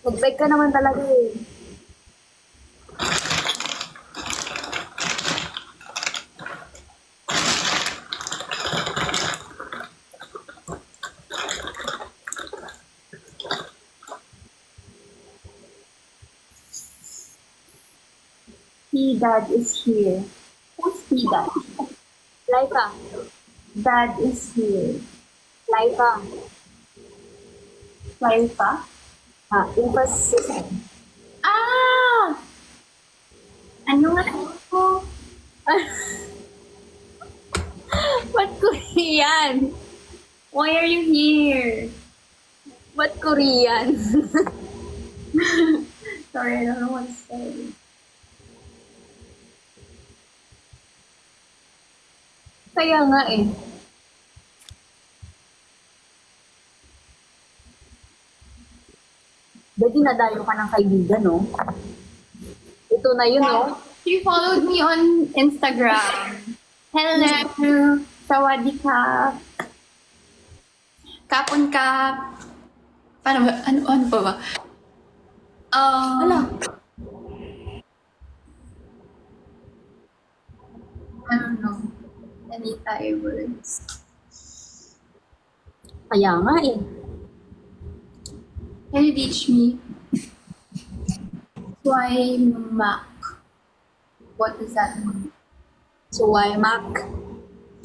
Nag-beg ka naman talaga eh. See, Dad is here. Who's he, Dad? Lifa. Dad is here. Lifa. Lifa? Lifa's sister. Ah! Ano nga ako? What Korean? Why are you here? What Korean? Sorry, I don't know what to say. Kaya nga eh. Dati nadayo ka ng kaibigan, no? Ito na yun, no? She followed me on Instagram. Hello! Sawadee-ka! Kapon ka! Paano ba? Ano pa ba? Hala. I don't know. Any Thai words. Kaya nga eh. Can you teach me? Swaimak. What does that mean? So, why Mac?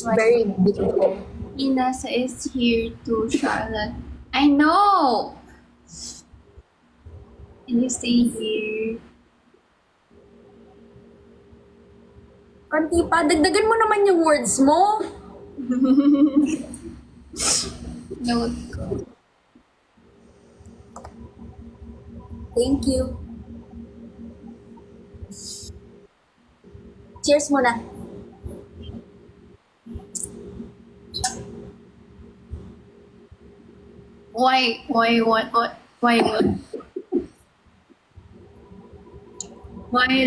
Very beautiful. Inessa is here too, Charlotte. I know! Can you stay here? Kanti pa, dagdagan mo naman yung words mo. No. Thank you. Cheers muna. Why, why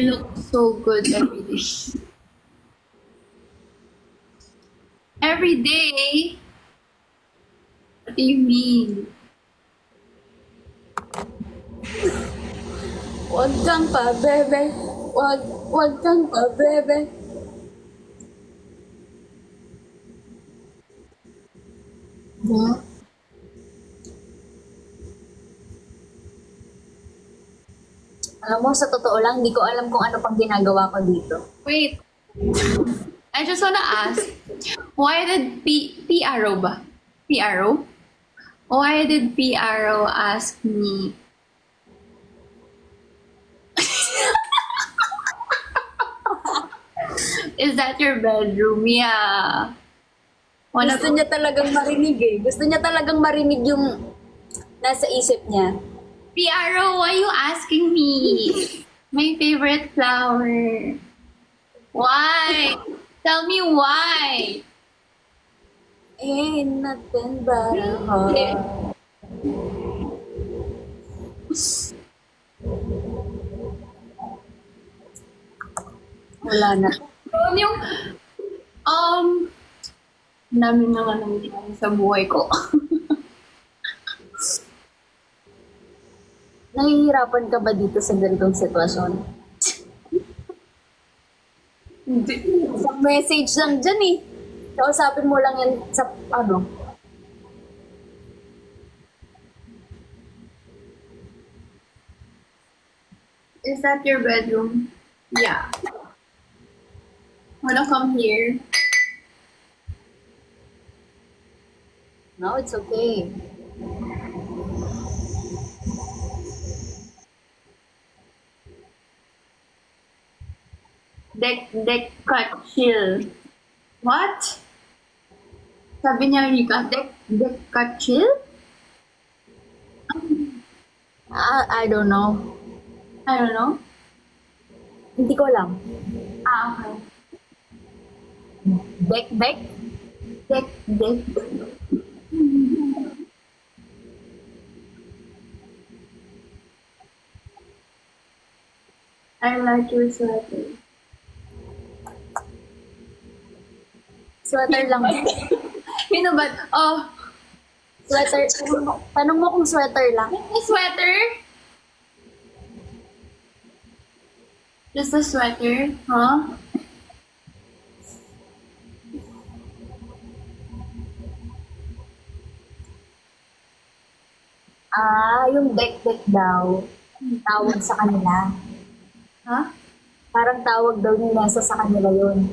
look so good every day? Every day? What do you mean? Wag kang pa, bebe. Wag kang pa, bebe. Huh? Alam mo, sa totoo lang, di ko alam kung ano pang ginagawa ko dito. Wait. I just wanna ask, why did PRO ba? PRO? Why did PRO ask me? Is that your bedroom? Yeah. Wanna Gusto niya talagang marinig eh. Gusto niya talagang marinig yung nasa isip niya. PRO, why you asking me? My favorite flower. Why? Tell me why. Ain't nothing but a heart. Wala na. Ano yung, namin na nga nangyayari sa buhay ko. Nahihirapan ka ba dito sa ganitong sitwasyon? Hindi. Isang message lang dyan eh. Kausapin mo lang yan sa ano. Is that your bedroom? Yeah. Wanna come here? No, it's okay. Dek cut chill. What? Sabi niya Rika, dek cut chill? I don't know. I don't know. Hindi ko alam. Okay. Bek? Dek. I like your sweater. Sweater lang. You know but, oh, Sweater. Tanong mo kung sweater lang. may sweater? Just a sweater? Huh? Yung dek-dek daw, tawag sa kanila. Huh? Parang tawag daw ni Nessa sa kanila yun.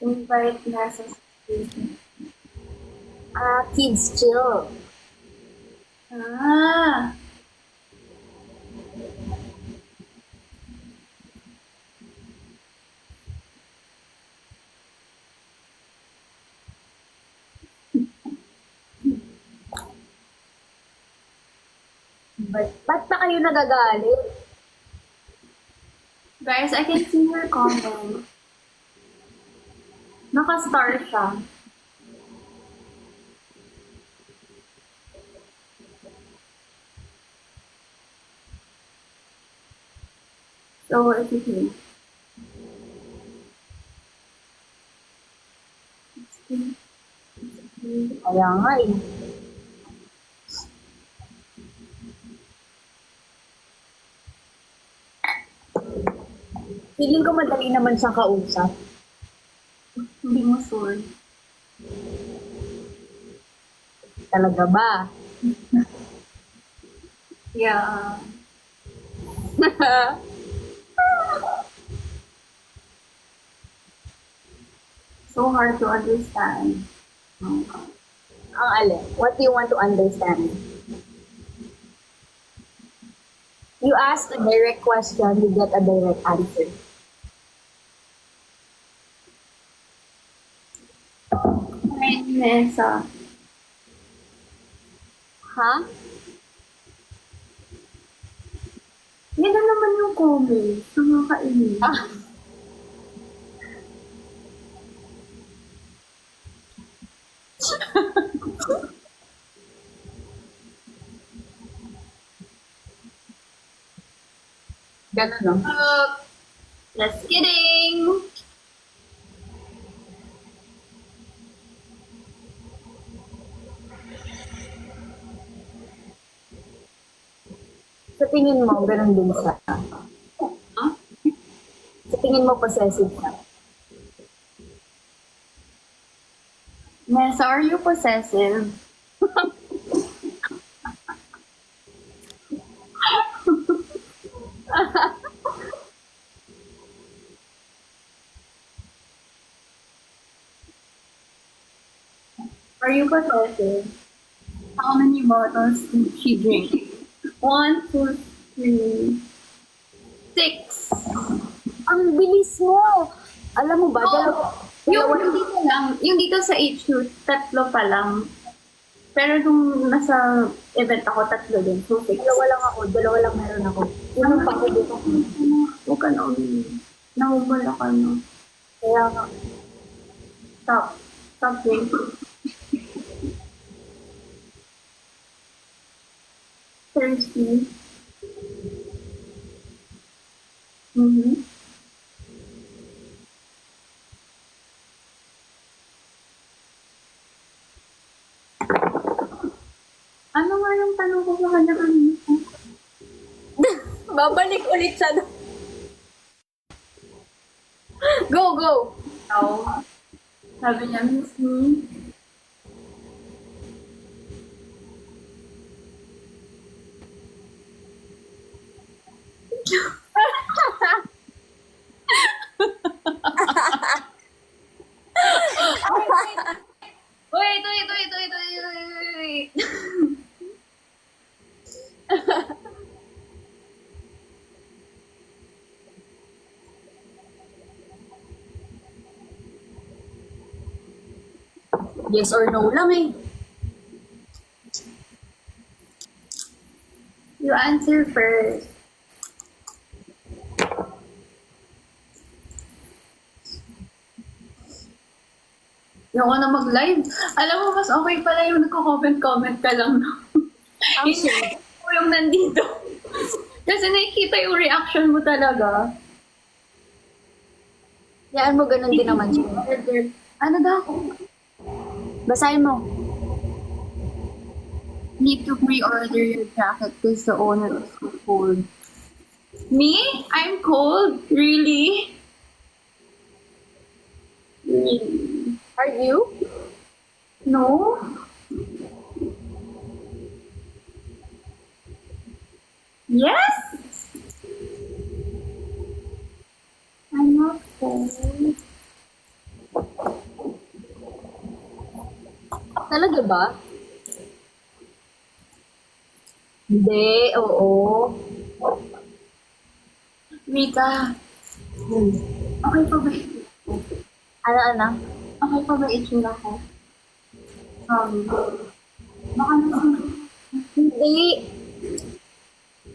Invite nasa station. Kids chill. Ah! Ba't pa kayo nagagalit? Guys, I can see your comment. Naka-star siya. So, if you can. Kaya nga eh. Feeling ko madali naman siyang kausap. Hindi mo sure. Talaga ba? Yeah. So hard to understand. Ang alin? What do you want to understand? You ask a direct question, you get a direct answer. Right, Nessa. Ha? Yan na naman yung comment. Nakakainis. Ganun, no? Just kidding! Sa tingin mo, ganun din siya. Huh? Sa tingin mo, possessive siya. Nessa, are you possessive? Are you possessive? How many bottles did she drink? 1, 2, 3, 6. Ang bilis mo! Alam mo ba, Yung dito lang, yung dito sa HQ, 3 pa lang. Pero nung nasa event ako, 3 din. So, 6. dalawa lang meron ako. Yun ang pakubito ko. Huwag ka na uminom. Namumula ka na. Kaya nga, Stop. Stop drinking. Thirsty. Mm-hmm. Ano nga yung tanong ko sa kanya kanina? babalik ulit siya. Go, go! Ikaw. Sabi niya, miss me. Wait. Yes or no lang eh. You answer first. Yung na mag-live. Alam mo, mas okay pala yung nagko-comment-comment ka lang. No? Ang share. Mo yung nandito. Kasi nakikita yung reaction mo talaga. Yan mo, ganun din naman siya. Ano daw? Basahin mo. Need to pre-order your jacket because the owner is so cold. Me? I'm cold? Really? Really? Are you? No? Yes? I'm not cold. Talaga ba? Hindi, oo. Rika, Hmm. okay pa ba? Ano? Okay pa ba itsura ko? Baka naman. Hindi.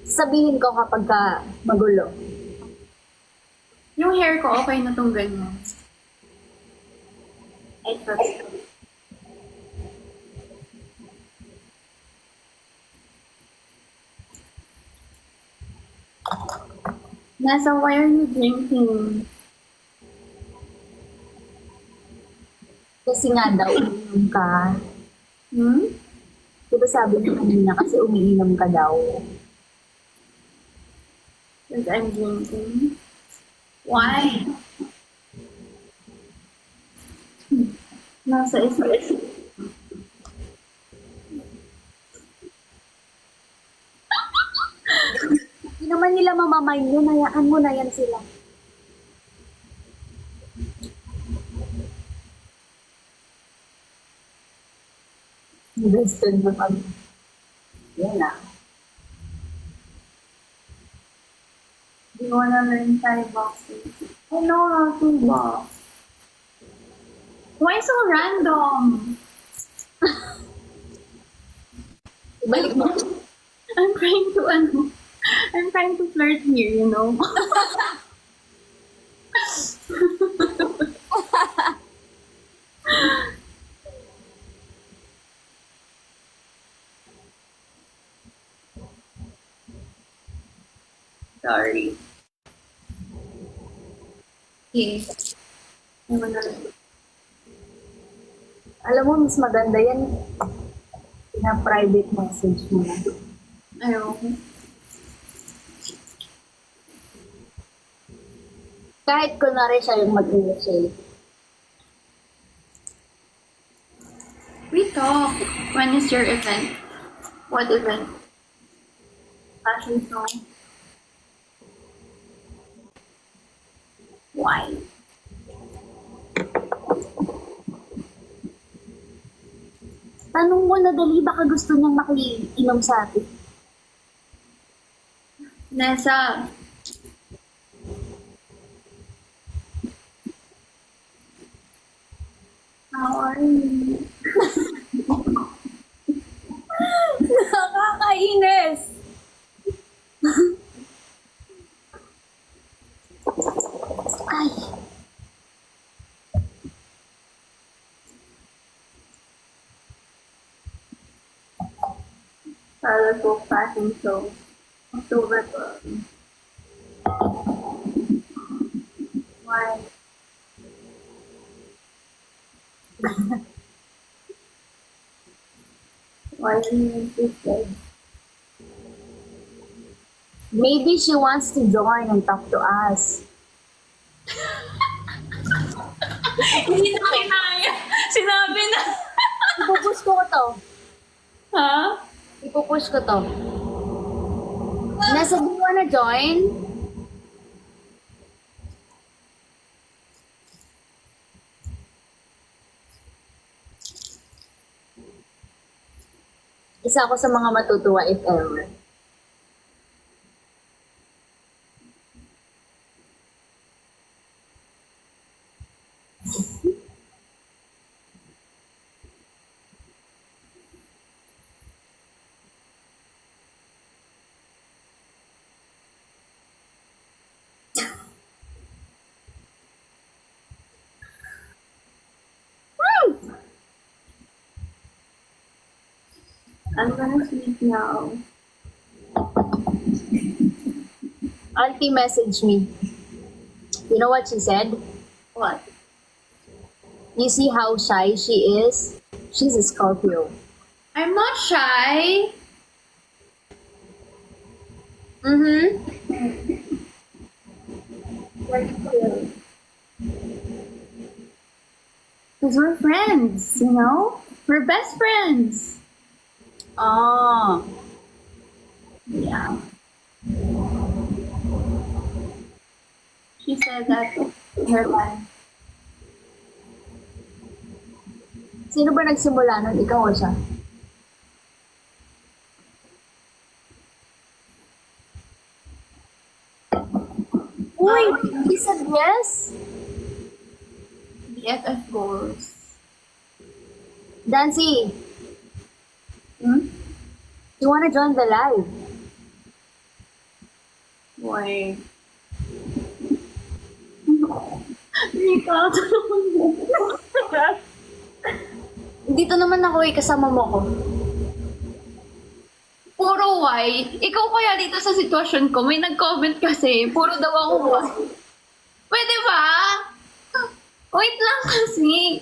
Sabihin ko kapag ka magulo. Yung hair ko, okay na tong ganyan. I trust. Nasa, why are you drinking? Kasi nga daw, umiinom ka. Hmm? Diba sabi niya kanina kasi umiinom ka daw. Because I'm drinking. Why? Nasa isa. Hindi naman nila mamamayin yun. Hayaan mo na yan sila. Best friend mo kami. Yan na. Do you wanna learn Thai boxing? I know how to box. Why so random? Ibalik mo. I'm trying to flirt here, you know? Sorry. Okay. Alam mo, mas maganda yan. Na-private message mo na. Ayoko. Kahit kunwari siya yung mag-initiate. We talk. When is your event? What event? Fashion show. Why? Tanong mo na dali, baka gusto niyang makiinom sa atin. Nessa. How are you? Nakakainis! Ay, Para po fashion show. October 12. Why? Why are you interested? maybe she wants to join and talk to us. Hindi na kinaya. Sinabi na. Ipupush ko to. Ha? Ipupush ko to. Nasa, do you wanna join? Isa ako sa mga matutuwa if ever. I'm gonna sleep now. Auntie messaged me. You know what she said? What? You see how shy she is? She's a Scorpio. I'm not shy. Because we're friends, you know? We're best friends. Oh. Yeah. She said that in her life. Sino ba nagsimula nun? Ikaw o siya? Uy! He said yes? BFF goals. Dancy, Hmm? you wanna join the live? Why? Rika, Dito naman ako kasama mo ko. puro why? Ikaw kaya dito sa sitwasyon ko, may nag-comment kasi, puro daw ako why. Pwede ba? Wait lang kasi.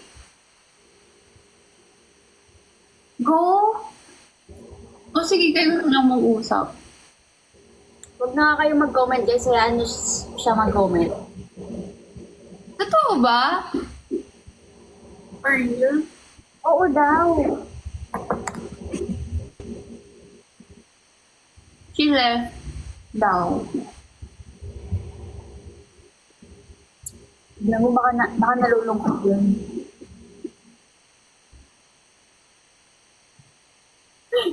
Go. O sige, kayo na lang mag-usap. Huwag na nga kayo mag-comment guys, hayaan niyo siya mag-comment. Totoo ba? For real? Oo daw. She left daw. Alam mo, baka nalulungkot yun.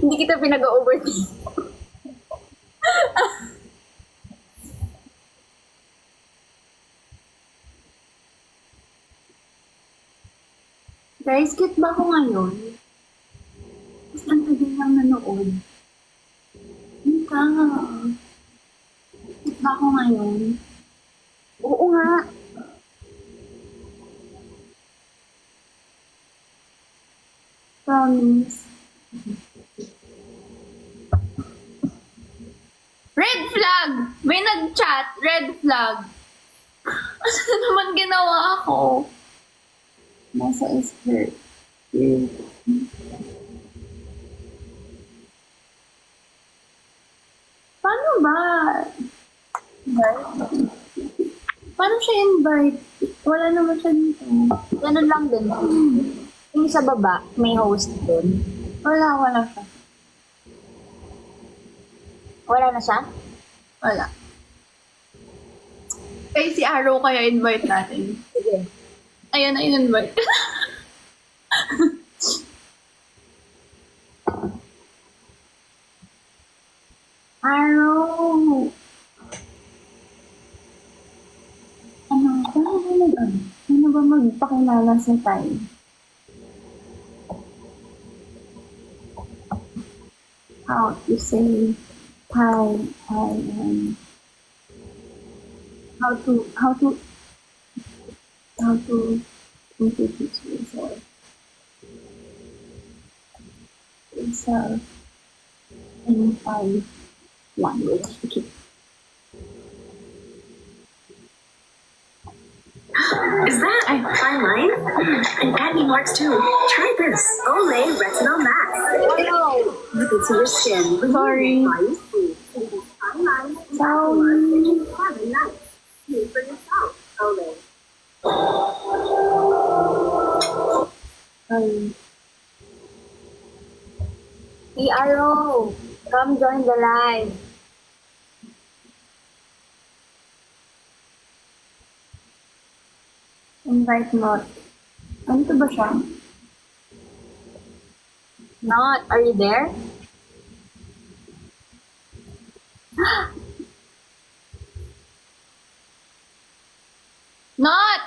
Hindi kita pinag-overthink. Guys, cute ba ako ngayon? Mas ang tagal lang nanood. Hindi ka. Cute ba ako ngayon? Oo nga. Promise. Red flag! May nag-chat. Red flag. Ano na naman ginawa ako? Nasa skirt. Paano ba? Paano siya invite? Wala naman siya dito. Ganun lang din. Yung sa baba, may host din. Wala siya. Wala na siya? Wala. Kaya si Arrow kaya invite natin. Sige. Ayan na in-invite. Arrow! Ano ba magpakilala sa tayo? How to say hi, and how to introduce yourself. Yourself in 5 language. Okay. Is that fine line? And acne marks too. Try this. Olay Retinol Max. You can see your skin. Sorry. Fine line. Sorry. Have a nice. See for yourself. Olay. Hey, Arrow, come join the live. Invite not. Ano to ba siya? Not, are you there? Not!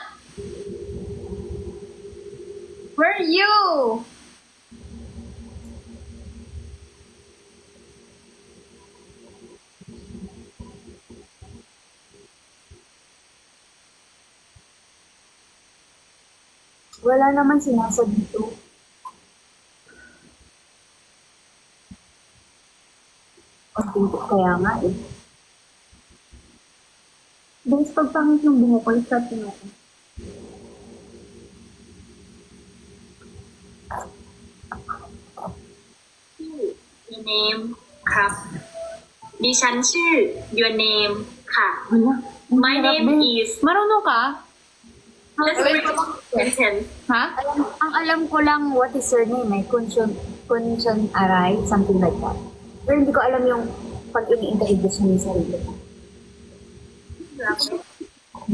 Where are you? Wala naman sinasa dito. Pagpunto kaya nga eh. Guys, pagpangit yung bungo ko, i-chat mo ako. your name ครับ ดิฉันชื่อ your name ค่ะ My name is Marunong ka? Let's read the sentence. Ha? Ang alam ko lang, what is your name eh? Kunchon Aray, something like that. Pero hindi ko alam yung pag ini-introduce mo yung sarili mo.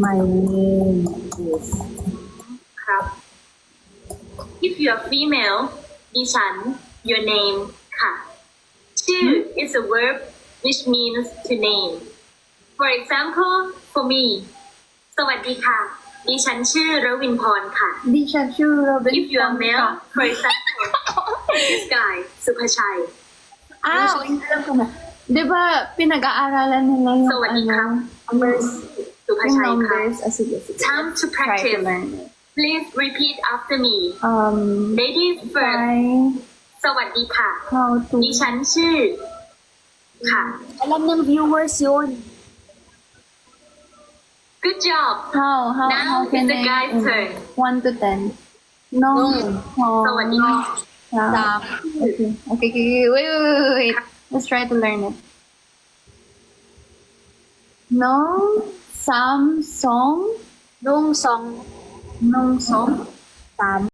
My name is... ครับ If you are female ดิฉัน your name ค่ะ ชื่อ is a verb which means to name. For example, for me สวัสดีค่ะ ดิฉันชื่อรวินพรค่ะ Di siya sure, Robin. If you are male, for example, this guy สุภชัย Ah, alam ko na. Di ba, pinag-aaralan nila yung, สวัสดีครับ Numbers. สุภ yung ชัยค่ะ numbers. Ah, sige, sige. Time to Try to practice. learn it. Please repeat after me. Um, Ladies first. try สวัสดีค่ะ how to... ดิฉันชื่อ ค่ะ Alam ng viewers yun. Good job. How Now can it's the I... guy's turn. 1 to 10. No. Oh, สวัสดีค่ะ yeah. Okay. Okay. Wait. Let's try to learn it. No. Some song. Nung song, No song. tam,